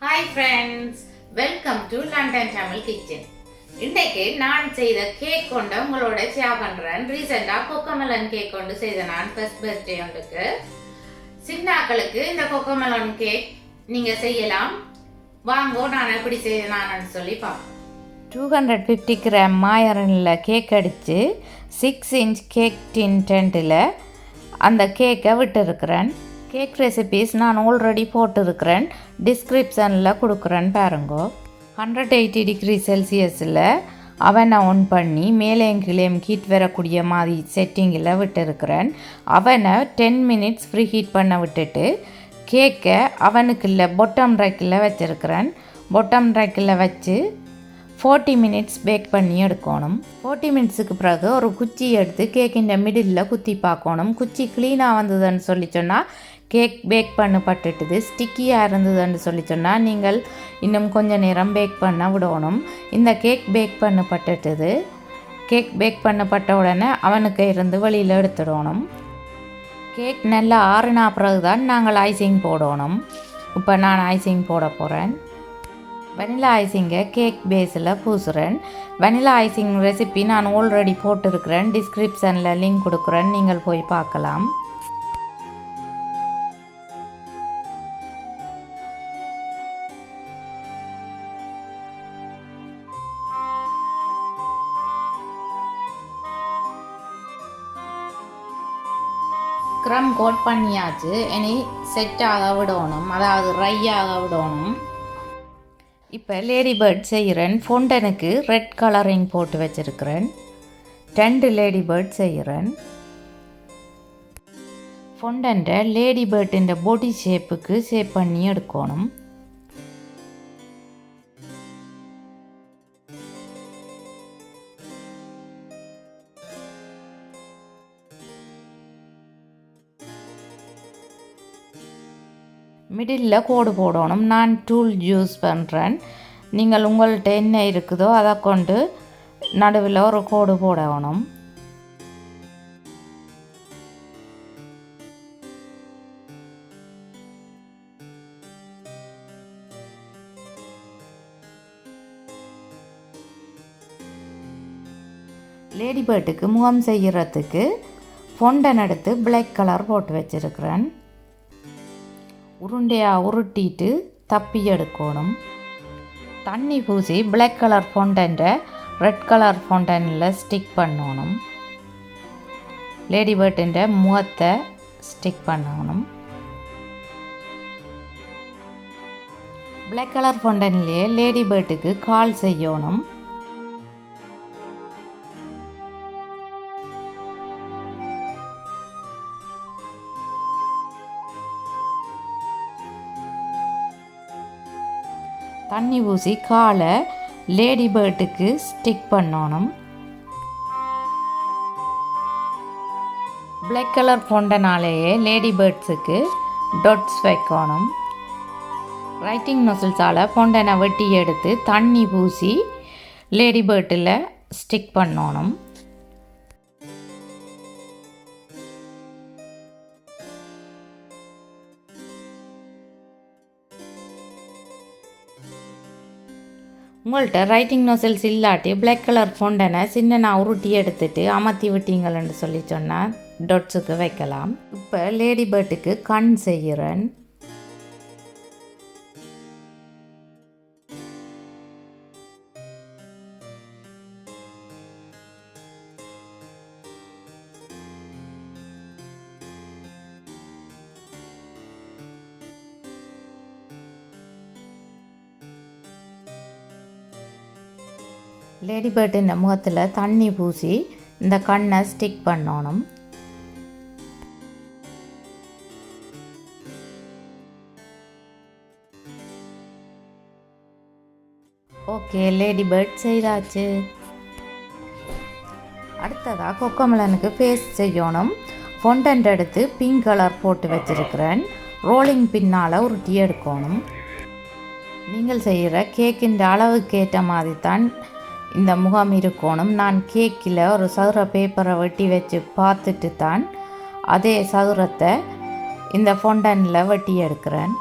Hi friends, welcome to London Tamil Kitchen. இன்றைக்கு நான் செய்த கேக் கொண்டு உங்களோட ஷேர் பண்றேன். ரீசெண்டா கோகோமெலன் கேக் கொண்டு செய்த நான் ஃபர்ஸ்ட் பர்த்டே ஒன்றுக்கு. சின்னாக்களுக்கு இந்த கோகோமெலன் கேக் நீங்க செய்யலாம். வாங்கோ நான் எப்படி செய்யலாம்னு சொல்லி பார்ப்போம். 250 கிராம் மாயரனில் கேக் அடித்து 6 இன்ச் கேக் டின் டென்ட்டில் அந்த கேக்கை விட்டுருக்கிறேன். கேக் ரெசிபீஸ் நான் ஆல்ரெடி போட்டிருக்கிறேன், டிஸ்கிரிப்ஷனில் கொடுக்குறேன் பாருங்கோ. 180 டிகிரி செல்சியஸில் அவனை ஆன் பண்ணி மேலேயும் கீழேயும் ஹீட் வரக்கூடிய மாதிரி செட்டிங்கில் விட்டுருக்கிறேன். அவனை 10 மினிட்ஸ் ஃப்ரீ ஹீட் பண்ண விட்டுட்டு கேக்கை அவனுக்குள்ள பொட்டம் ரேக்கில் வச்சுருக்கிறேன். பொட்டம் ரேக்கில் வச்சு 40 மினிட்ஸ் பேக் பண்ணி எடுக்கணும். 40 மினிட்ஸுக்கு பிறகு ஒரு குச்சி எடுத்து கேக்கின் மிடில் குத்தி பார்க்கணும். குச்சி க்ளீனாக வந்ததுன்னு சொல்லி சொன்னால் கேக் பேக் பண்ணப்பட்டுட்டுது. ஸ்டிக்கியாக இருந்ததுன்னு சொல்லி சொன்னால் நீங்கள் இன்னும் கொஞ்சம் நேரம் பேக் பண்ண விடணும். இந்த கேக் பேக் பண்ணப்பட்டுட்டுது. கேக் பேக் பண்ணப்பட்ட உடனே அவனுக்கு இருந்து வெளியில் எடுத்துடணும். கேக் நல்லா ஆறுனா பிறகு தான் நாங்கள் ஐசிங் போடணும். இப்போ நான் ஐசிங் போட போகிறேன். வெனிலா ஐசிங்கை கேக் பேஸில் பூசுகிறேன். வெனிலா ஐசிங் ரெசிபி நான் ஆல்ரெடி போட்டிருக்கிறேன், டிஸ்கிரிப்ஷனில் லிங்க் கொடுக்குறேன், நீங்கள் போய் பார்க்கலாம். க்ரம் கோட் பண்ணியாச்சு. இனி செட்டாக விடணும், அதாவது ட்ரையாக விடணும். இப்போ லேடிபேர்ட் செய்கிறேன். ஃபவுண்டனுக்கு ரெட் கலரிங் போட்டு வச்சுருக்கிறேன். 2 லேடிபேர்ட் செய்கிறேன். ஃபவுண்டன்றை லேடிபேர்ட்டின் பாடி ஷேப்புக்கு ஷேப் பண்ணி எடுக்கணும். மிடில் கோடு போடணும். நான் டூல் யூஸ் பண்ணுறேன். நீங்கள் உங்கள்கிட்ட என்ன இருக்குதோ அதை கொண்டு நடுவில் ஒரு கோடு போடணும். லேடிபேர்ட்டுக்கு முகம் செய்கிறதுக்கு ஃபவுண்டன் எடுத்து பிளாக் கலர் போட்டு வச்சுருக்கிறேன். உருண்டையாக உருட்டிட்டு தப்பி எடுக்கணும். தண்ணி பூசி பிளாக் கலர் ஃபவுண்டனை ரெட் கலர் ஃபவுண்டனில் ஸ்டிக் பண்ணணும். லேடிபேர்ட்டின் முகத்தை ஸ்டிக் பண்ணணும். பிளாக் கலர் ஃபவுண்டன்லேயே லேடிபேர்ட்டுக்கு கால் செய்யணும். தண்ணி ஊசி காலை லேடிபேர்ட்டுக்கு ஸ்டிக் பண்ணணும். பிளாக் கலர் ஃபவுண்டனாலேயே லேடிபேர்ட்ஸுக்கு டொட்ஸ் வைக்கணும். ரைட்டிங் நொசில்ஸால் ஃபவுண்டனை வெட்டி எடுத்து தண்ணி பூசி லேடிபேர்ட்டில் ஸ்டிக் பண்ணணும். உங்கள்கிட்ட ரைட்டிங் நோசல்ஸ் இல்லாட்டி பிளாக் கலர் ஃபவுண்டனை சின்ன உருட்டி எடுத்துட்டு அமர்த்தி விட்டீங்கள்னு சொல்லி சொன்னால் டொட்ஸுக்கு வைக்கலாம். இப்போ லேடிபேர்ட்டுக்கு கண் செய்கிறேன். லேடிபேர்ட்டின் முகத்தில் தண்ணி பூசி இந்த கண்ணை ஸ்டிக் பண்ணணும். Okay, ladybird செய்தாச்சு. அடுத்ததாக கோகோமெலனுக்கு பேஸ்ட் செய்யணும். ஃபவுண்டன் எடுத்து பிங்க் கலர் போட்டு வச்சுருக்கிறேன். ரோலிங் பின்னால் உருட்டி எடுக்கணும். நீங்கள் செய்கிற கேக்கின் அளவுக்கு ஏற்ற மாதிரி தான் இந்த முகம் இருக்கணும். நான் கேக்கில் ஒரு சதுர பேப்பரை வெட்டி வச்சு பார்த்துட்டு தான் அதே சதுரத்தை இந்த ஃபவுண்டனில் வெட்டி எடுக்கிறேன்.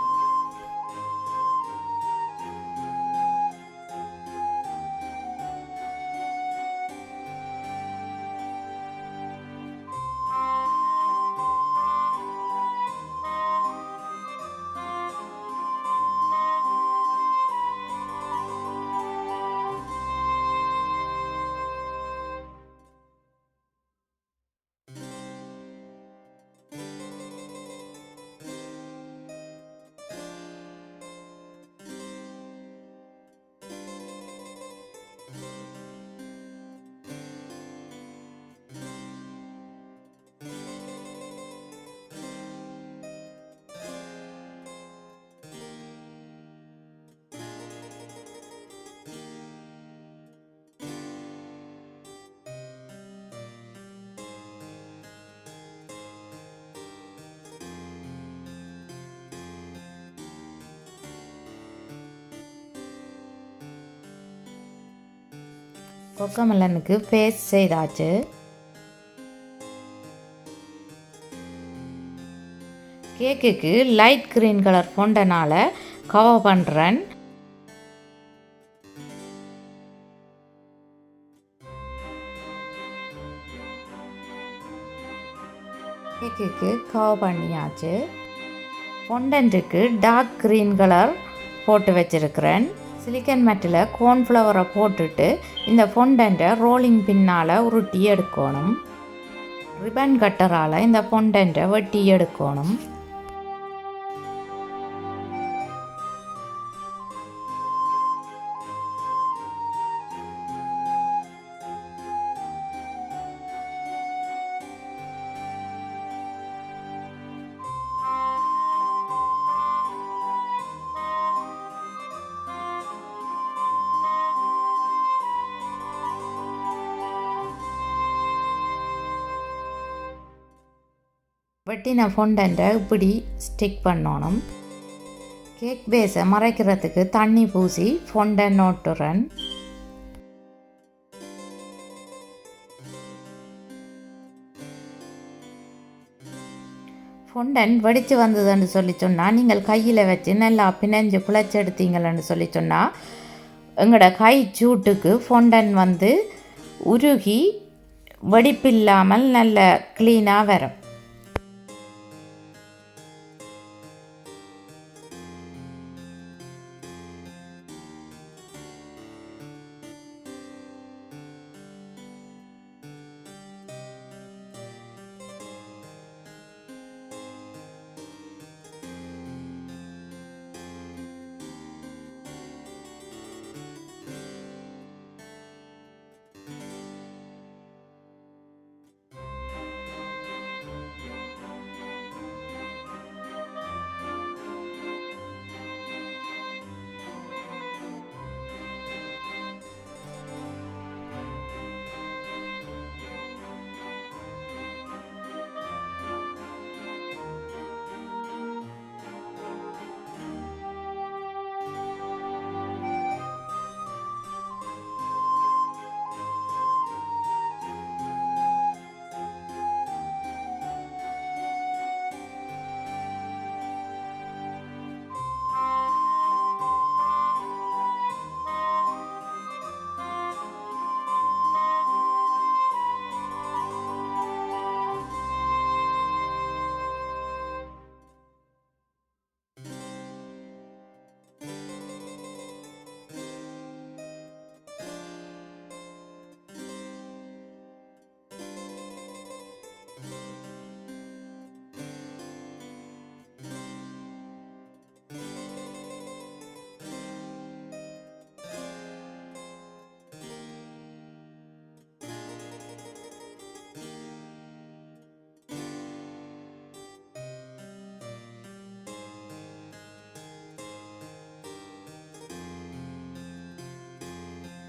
கொக்கமெலனுக்கு பேஸ்ட் செய்தாச்சு. கேக்குக்கு லைட் கிரீன் கலர் ஃபொண்டனால் கவர் பண்ணுறேன். கேக்குக்கு கவர் பண்ணியாச்சு. ஃபொண்டன்ட்டுக்கு டார்க் க்ரீன் கலர் போட்டு வச்சுருக்கிறேன். சிலிக்கன் மேட்டில் கோர்ன்ஃப்ளவரை போட்டுட்டு இந்த ஃபொண்டன்ட்டை ரோலிங் பின்னால் உருட்டி எடுக்கணும். ரிப்பன் கட்டரால் இந்த ஃபொண்டன்ட்டை வெட்டி எடுக்கணும். வெட்டின ஃபொண்டன்ட்டை இப்படி ஸ்டிக் பண்ணணும். கேக் பேஸை மறைக்கிறதுக்கு தண்ணி பூசி ஃபொண்டன் ஓட்டுறேன். ஃபொண்டன் வெடித்து வந்ததுன்னு சொல்லி சொன்னால் நீங்கள் கையில் வச்சு நல்லா பிணைஞ்சு குழைச்செடுத்தீங்கன்னு சொல்லி சொன்னால் எங்களோட கை சூட்டுக்கு ஃபொண்டன் வந்து உருகி வெடிப்பில்லாமல் நல்ல க்ளீனாக வரும்.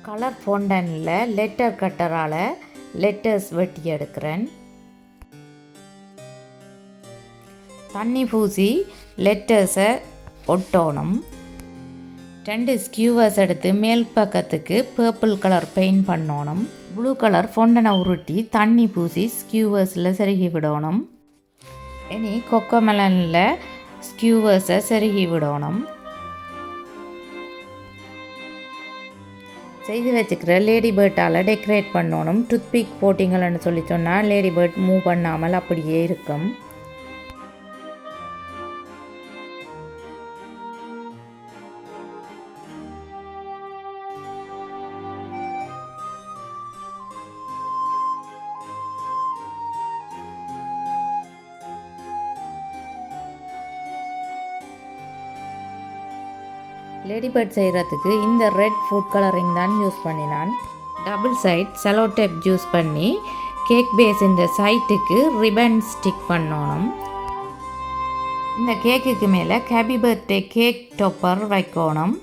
கலர் ஃபொண்டனில் லெட்டர் கட்டரால் லெட்டர்ஸ் வெட்டி எடுக்கிறேன். தண்ணி பூசி லெட்டர்ஸை ஒட்டணும். 2 ஸ்கியூவர்ஸ் எடுத்து மேல் பக்கத்துக்கு பர்பிள் கலர் பெயிண்ட் பண்ணணும். ப்ளூ கலர் ஃபொண்டனை உருட்டி தண்ணி பூசி ஸ்கியூவர்ஸில் செருகி விடணும். இனி கொக்கோமெலனில் ஸ்கியூவர்ஸை செருகி விடணும். செய்து வச்சுக்கிற லேடிபேர்ட்டால் டெக்கரேட் பண்ணணும். டூத்பிக் போட்டிங்கள்னு சொல்லி சொன்னால் லேடிபேர்ட் மூவ் பண்ணாமல் அப்படியே இருக்கும். லேடிபேர்ட் செய்கிறதுக்கு இந்த ரெட் ஃபுட் கலரிங் தான் யூஸ் பண்ணினான். Double side cello tape use பண்ணி கேக் பேஸ் இந்த சைட்டுக்கு ரிப்பன் ஸ்டிக் பண்ணணும். இந்த கேக்குக்கு மேலே ஹேப்பி பர்த்டே கேக் டொப்பர் வைக்கணும்.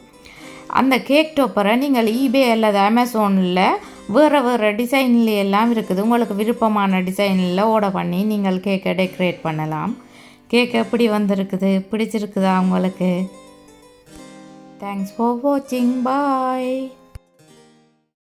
அந்த கேக் டொப்பரை நீங்கள் ஈபே அல்லது அமேசானில் வேறு டிசைன்ல எல்லாம் இருக்குது. உங்களுக்கு விருப்பமான டிசைனில் ஆர்டர் பண்ணி நீங்கள் கேக்கை டெக்கரேட் பண்ணலாம். கேக் எப்படி வந்திருக்குது, பிடிச்சிருக்குதா உங்களுக்கு? Thanks for watching. Bye.